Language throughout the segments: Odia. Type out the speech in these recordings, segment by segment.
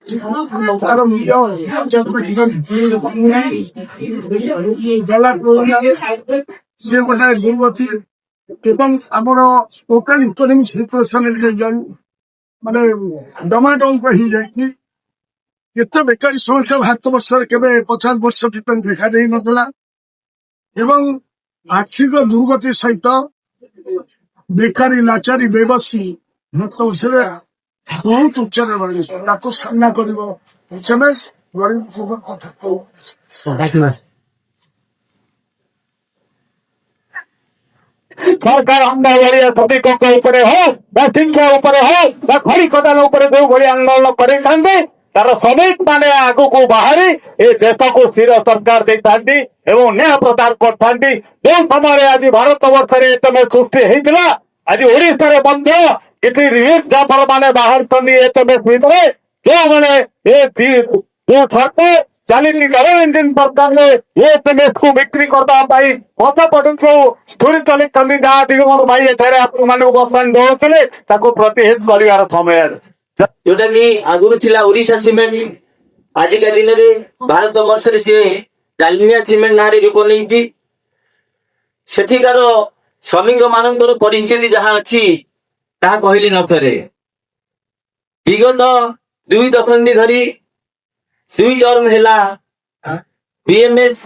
ଲଙ୍କାର ମୂଲ୍ୟ ସେ ଗୋଟେ ଦୁର୍ଗତି ଏବଂ ଆମର ଟୋଟାଲ ଇକୋନୋମିକ ସିଚୁଏସନ ମାନେ ଡମାଡୋଲ ହେଇଯାଇଛି। ଏତେ ବେକାରୀ ସମସ୍ୟା ଭାରତ ବର୍ଷରେ କେବେ 50 ବର୍ଷ ଭିତରେ ଦେଖା ଦେଇ ନଥିଲା ଏବଂ ଆର୍ଥିକ ଦୁର୍ଗତି ସହିତ ବେକାରୀ ଲାଚାରୀ ବେବସୀ ଭାରତ ବର୍ଷରେ ବହୁତ ଉଚ୍ଚରେ ରହିଛି। ତାକୁ ସାମ୍ନା କରିବ ଏଚଏମଏସ୍ ଗରିବ କଥା କହୁ। ସରକାର ଅନ୍ଧ ଭଳିଆ ଶ୍ରମିକଙ୍କ ଉପରେ ହଉ ବା ଶିକ୍ଷା ଉପରେ ହଉ ବା ଖଣି ଖଦାନ ଉପରେ ଯୋଉ ଭଳି ଆନ୍ଦୋଳନ କରିଥାନ୍ତି ତାର ଶ୍ରମିକ ମାନେ ଆଗକୁ ବାହାରି ଏ ଦେଶକୁ ସ୍ଥିର ସରକାର ଦେଇଥାନ୍ତି ଏବଂ ନ୍ୟାୟ ପ୍ରଦାନ କରିଥାନ୍ତି। ଯୋଉ ସମୟରେ ଆଜି ଭାରତ ବର୍ଷରେ ଏତମେ ସୃଷ୍ଟି ହେଇଥିଲା ଆଜି ଓଡ଼ିଶାରେ ମଧ୍ୟ କିଛି ରିଲିଫ ଜାଫର ମାନେ ବାହାରୁଛନ୍ତି ଏତମେ ଭିତରେ ଯୋଉମାନେ ଯୋଉ ସରକାର ଚାଲିଛି ନରେନ୍ଦ୍ର ସରକାରରେ ଏତମେସ୍ କୁ ବିକ୍ରି କରିବା ପାଇଁ ପଥ ପଠନ୍ତୁ ଧୂଳି ଚଲିଛନ୍ତି ଯାହା ଟିକେ ମୋର ଭାଇ ଏଠାରେ ଆପଣମାନଙ୍କୁ ବର୍ତ୍ତମାନ ଦଉଥିଲେ ତାକୁ ପ୍ରତିହତ କରିବାର ସମୟରେ ଯୋଉଟା କି ଆଗରୁ ଥିଲା ଓଡିଶା ସିମେଣ୍ଟ ଆଜିକା ଦିନରେ ଭାରତ ବର୍ଷରେ ସିଏ ଡାଲମିଆ ସିମେଣ୍ଟ ନାଁରେ ରୂପ ନେଇଛି। ସେଠିକାର ଶ୍ରମିକ ମାନଙ୍କର ପରିସ୍ଥିତି ଯାହା ଅଛି ତାହା କହିଲେ ନ ସରେ। ବିଗତ 2 ଦଶନ୍ଧି ଧରି 2 ଟର୍ମ ହେଲା ବିଏମଏସ୍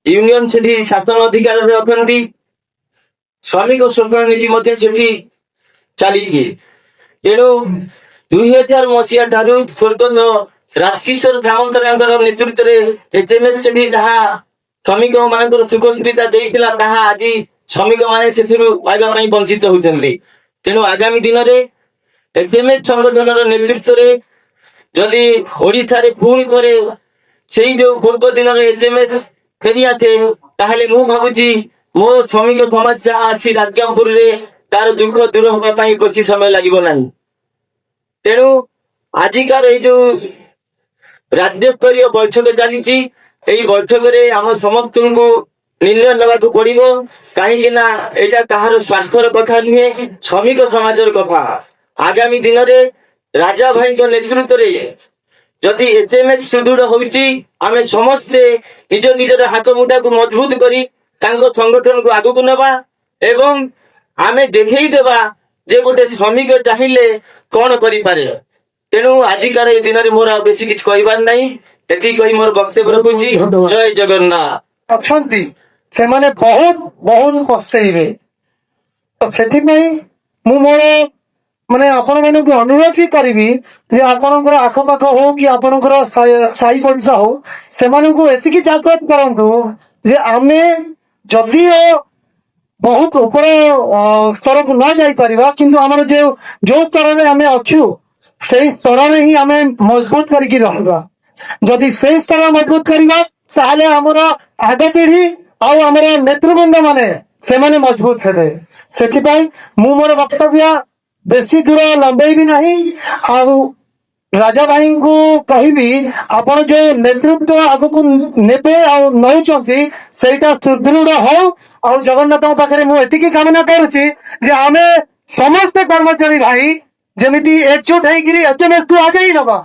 ୟୁନିୟନ ସେଠି ଶାସନ ଅଧିକାରରେ ଅଛନ୍ତି। ଶ୍ରମିକ ଶୋଷଣ ନୀତି ମଧ୍ୟ ସେଠି ଚାଲିଛି। ତେଣୁ 2000 ମସିହା ଠାରୁ ସ୍ୱର୍ଗତ ରାଜକିଶୋର ସାମନ୍ତରାୟଙ୍କର ନେତୃତ୍ୱରେ ଏଚଏମଏସ୍ ସେଠି ଯାହା ଶ୍ରମିକ ମାନଙ୍କର ସୁଖ ସୁବିଧା ଦେଇଥିଲା ତାହା ଆଜି ଶ୍ରମିକ ମାନେ ସେଥିରୁ ପାଇବା ପାଇଁ ବଞ୍ଚିତ ହେଉଛନ୍ତି। ତେଣୁ ଆଗାମୀ ଦିନରେ ଏଚଏମଏସ୍ ସଂଗଠନର ନେତୃତ୍ୱରେ ଯଦି ଓଡ଼ିଶାରେ ପୁଣି ଥରେ ସେଇ ଯୋଉ ପୂର୍ବ ଦିନରେ ଏଚଏମଏସ୍ ଫେରି ଆସେ ତାହେଲେ ମୁଁ ଭାବୁଛି ମୋ ଶ୍ରମିକ ସମାଜ ଯାହା ଅଛି ରାଜଗାଙ୍ଗପୁରରେ ତାର ଦୁଃଖ ଦୂର ହେବା ପାଇଁ କିଛି ସମୟ ଲାଗିବ ନାହିଁ। ତେଣୁ ଆଜିକାର ଏଇ ଯୋଉ ରାଜ୍ୟସ୍ତରୀୟ ବୈଠକ ଚାଲିଛି ଏଇ ବୈଠକରେ ଆମ ସମସ୍ତଙ୍କୁ ନିର୍ଣ୍ଣୟ ନେବାକୁ ପଡିବ। କାହିଁକି ନା ଏଇଟା କାହାର ସ୍ୱାର୍ଥର କଥା ନୁହେଁ ଶ୍ରମିକ ସମାଜର କଥା। ଆଗାମୀ ଦିନରେ ରାଜା ଭାଇଙ୍କ ନେତୃତ୍ୱରେ ଯଦି ଏଚଏମଏସ୍ ସୁଦୃଢ ହେଉଛି ଆମେ ସମସ୍ତେ ନିଜ ନିଜର ହାତ ମୁଠାକୁ ମଜବୁତ କରି ତାଙ୍କ ସଂଗଠନକୁ ଆଗକୁ ନେବା ଏବଂ ଆମେ ଦେଖେଇଦେବା ଯେ ଗୋଟେ ଶ୍ରମିକ ଚାହିଁଲେ କଣ କରିପାରେ। ତେଣୁ ଆଜିକାର ଏ ଦିନରେ ମୋର ଆଉ ବେଶୀ କିଛି କହିବାର ନାହିଁ। ଏତିକି କହି ମୋର ବକ୍ତବ୍ୟ ରଖୁଛି। ଜୟ ଜଗନ୍ନାଥ। ଅଛନ୍ତି ସେମାନେ ବହୁତ ବହୁତ କଷ୍ଟେଇବେ। ତ ସେଥିପାଇଁ ମୁଁ ମୋର ମାନେ ଆପଣ ମାନଙ୍କୁ ଅନୁରୋଧ ହିଁ କରିବି ଯେ ଆପଣଙ୍କର ଆଖପାଖ ହଉ କି ଆପଣଙ୍କର ସାହି ପଡ଼ିଶା ହଉ ସେମାନଙ୍କୁ ଏତିକି ଜାଗ୍ରତ କରନ୍ତୁ ଯେ ଆମେ ଯଦିଓ ବହୁତ ଉପର ସ୍ତରକୁ ନ ଯାଇପାରିବା କିନ୍ତୁ ଆମର ଯୋଉ ସ୍ତରରେ ଆମେ ଅଛୁ ସେଇ ସ୍ତରରେ ହିଁ ଆମେ ମଜବୁତ କରିକି ରହିବା। ଯଦି ସେଇ ସ୍ତର ମଜବୁତ କରିବା ତାହେଲେ ଆମର ଆଗ ପିଢି ଆଉ ଆମର ନେତୃବୃନ୍ଦ ମାନେ ସେମାନେ ମଜବୁତ ହେବେ। ସେଥିପାଇଁ ମୁଁ ମୋର ବକ୍ତବ୍ୟ ବେଶୀ ଦୂର ଲମ୍ବେଇବି ନାହିଁ। ଆଉ ରାଜା ଭାଇଙ୍କୁ କହିବି ଆପଣ ଯୋଉ ନେତୃତ୍ୱ ଆଗକୁ ନେବେ ଆଉ ନେଉଛନ୍ତି ସେଇଟା ସୁଦୃଢ ହଉ। ଆଉ ଜଗନ୍ନାଥଙ୍କ ପାଖରେ ମୁଁ ଏତିକି କାମନା କରୁଛି ଯେ ଆମେ ସମସ୍ତେ କର୍ମଚାରୀ ଭାଇ ଯେମିତି ଏକଜୁଟ ହେଇକିରି ଏଚଏମଏସ୍ କୁ ଆଗେଇ ନବା।